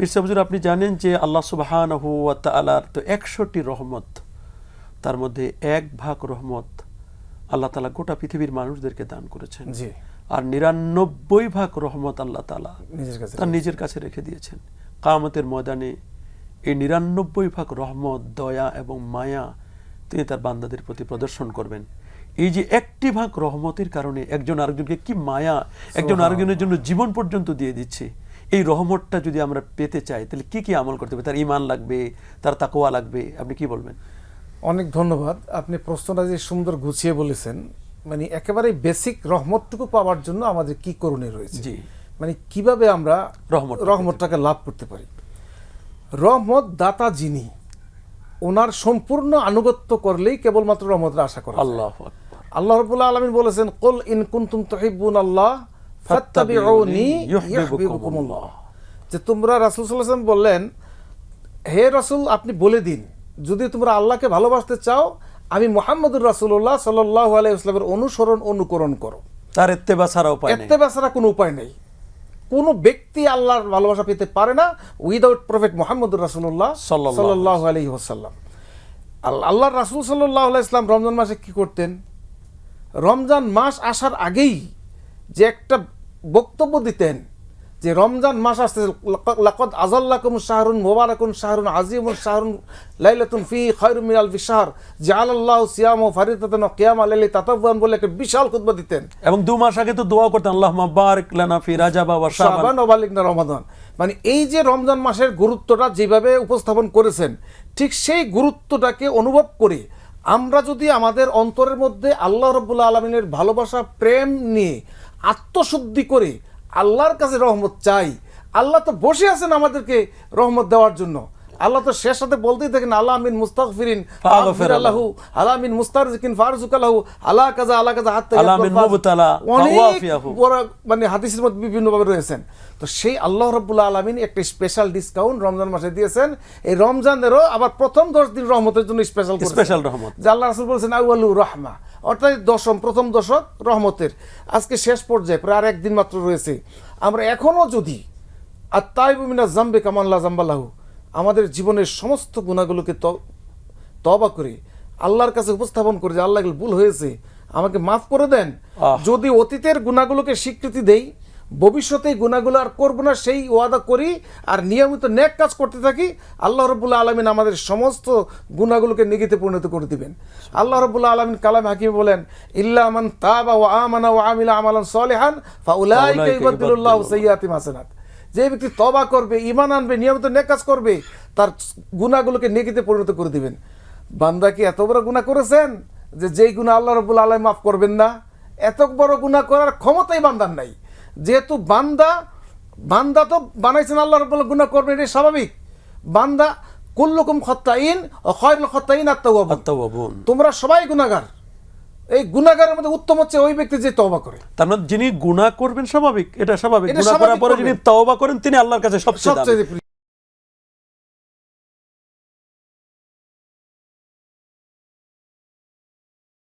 পীর সাহেব হুজুর, আপনি জানেন যে আল্লাহ সুবহানাহু ওয়া তাআলার তো ১০০টি রহমত, তার মধ্যে ১ ভাগ রহমত আল্লাহ তাআলা গোটা পৃথিবীর মানুষদেরকে দান করেছেন। জি। আর ৯৯ ভাগ রহমত আল্লাহ তাআলা তার নিজের কাছে রেখে দিয়েছেন। কিয়ামতের ময়দানে এই ৯৯ ভাগ রহমত, দয়া এবং মায়া তিনি তার বান্দাদের প্রতি প্রদর্শন করবেন। এই যে ১টি ভাগ রহমতের কারণে একজন আরেকজনকে কি মায়া, একজন আরেকজনের জন্য জীবন পর্যন্ত দিয়ে দিচ্ছে। এই রহমতটা যদি আমরা পেতে চাই তাহলে কি কি আমল করতে হবে? তার ঈমান লাগবে, তার তাকওয়া লাগবে। আপনি কি বলবেন? অনেক ধন্যবাদ। আপনি প্রশ্নটা যে সুন্দর গুছিয়ে বলেছেন, মানে একেবারে বেসিক রহমতটুকু পাওয়ার জন্য আমাদের কি করণীয় রয়েছে, জি, মানে কিভাবে আমরা রহমতটাকে লাভ করতে পারি। রহমত দাতা যিনি, ওনার সম্পূর্ণ আনুগত্য করলেই কেবলমাত্র রহমতের আশা করা। আল্লাহু আকবার। আল্লাহ রাব্বুল আলামিন বলেছেন, কুল ইন কুনতুম তুহিব্বুনাল্লাহ ফাত্তাবিউনি ইউহিব্বুকুমুল্লাহ। যে তোমরা, রাসূল সাল্লাল্লাহু আলাইহি ওয়াসাল্লাম বললেন, হে রাসূল আপনি বলে দিন, যদি তোমরা আল্লাহকে ভালোবাসতে চাও আমি মুহাম্মদুর রাসূলুল্লাহ সাল্লাল্লাহু আলাইহি ওয়াসাল্লামের অনুকরণ করো। তার ইত্তেবা ছাড়া উপায় নেই। ইত্তেবা ছাড়া কোনো উপায় নেই। কোনো ব্যক্তি আল্লাহর ভালোবাসা পেতে পারে না উইদাউট প্রফেট মুহাম্মদুর রাসূলুল্লাহ সাল্লাল্লাহু আলাইহি ওয়াসাল্লাম। আল্লাহর রাসূল সাল্লাল্লাহু আলাইহি ওয়াসাল্লাম রমজান মাসে কি করতেন? রমজান মাস আসার আগেই যে একটা বক্তব্য দিতেন যে রমজান মাস আসছে, লাকাদ আযাল্লাকুম শাহরুন মুবারাকুন শাহরুন আযীমুন শাহরুন লাইলাতুন ফি খায়রুম মিন আলফি শাহর জাআলাল্লাহু সিয়ামাহু ফারিদাতান ওয়া কিয়ামাল লাইলি তাতাওয়ান বলে একটা বিশাল খুতবা দিতেন। এবং ২ মাস আগে তো দোয়া করতেন, আল্লাহুম্মা বারিক লানা ফি রাজাব ওয়া শাবান ওয়া বালিগনা রমাদান। মানে এই যে রমজান মাসের গুরুত্বটা যেভাবে উপস্থাপন করেছেন, ঠিক সেই গুরুত্বটাকে অনুভব করে আমরা যদি আমাদের অন্তরের মধ্যে আল্লাহ রাব্বুল আলামিনের ভালোবাসা, প্রেম নিয়ে আত্মশুদ্ধি করে আল্লাহর কাছে রহমত চাই। আল্লাহ তো বসে আছেন আমাদেরকে রহমত দেওয়ার জন্য। আল্লাহ তো শেষ সাথে বলতেই থাকেন, আল্লাহ মিন মুস্তাগফিরিন ফাগফির লাহু, আল্লাহ মিন মুস্তারজিকিন ফারজুক লাহু, আল্লাহ কাযা হাত্তা আল্লাহ মিন মুবতালা ফাওয়াফিয়াহু। মানে হাদিসের মধ্যে বিভিন্নভাবে রয়েছেন। তো সেই আল্লাহ রাব্বুল আলামিন একটা স্পেশাল ডিসকাউন্ট রমজান মাসে দিয়েছেন। এই রমজানেরও আবার প্রথম 10 দিন রহমতের জন্য স্পেশাল রহমত, যে আল্লাহ রাসূল বলেছেন আউয়ালু রাহমা, অর্থাৎ প্রথম দশক রহমতের। আজকে শেষ পর্যায়ে প্রায় আর একদিন মাত্র রয়েছে। আমরা এখনো যদি আত-তাইবু মিনাজ যামবি কামান লা যামবা লাহু, আমাদের জীবনের সমস্ত গুনাহগুলোকে তওবা করে আল্লাহর কাছে উপস্থাপন করে যে আল্লাহ ভুল হয়েছে, আমাকে মাফ করে দেন। যদি অতীতের গুনাহগুলোকে স্বীকৃতি দেই, ভবিষ্যতে গুনাহগুলো আর করব না সেই ওয়াদা করি, আর নিয়মিত নেক কাজ করতে থাকি, আল্লাহ রাব্বুল আলামিন আমাদের সমস্ত গুনাহগুলোকে নেকিতে পরিণত করে দিবেন। আল্লাহ রাব্বুল আলামিন কালামে হাকিমে বলেন, ইল্লা মান তাবা ওয়া আমানা ওয়া আমিলা আমালান সলিহান ফাউলাইকা ইউবাদদিলুল্লাহু সাইয়্যাতিহিম হাসানাত। যে ব্যক্তি তওবা করবে, ঈমান আনবে, নিয়মিত নেক কাজ করবে, তার গুনাহগুলোকে নেকিতে পরিণত করে দিবেন। বান্দা কি এত বড় গুনাহ করেছেন যে যেই গুনাহ আল্লাহ রাব্বুল আলামিন মাফ করবেন না? এত বড় গুনাহ করার ক্ষমতাই বান্দার নাই। যেহেতু বান্দা তো বানাইছেন আল্লাহ রাব্বুল আলামিন, গুনাহ করবেন, এটা স্বাভাবিক। বান্দা কুল্লুকুম খাত্তাইন ওয়া খায়রুল খাত্তাইন আত-তাওয়াবুন, তোমরা সবাই গুনাহগার। এই গুনাহগারের মধ্যে উত্তম হচ্ছে ওই ব্যক্তি যে তওবা করে। তার মানে যিনি গুনাহ করবেন স্বাভাবিক, এটা স্বাভাবিক। গুনাহ করার পরে যিনি তওবা করেন তিনি আল্লাহর কাছে সবচেয়ে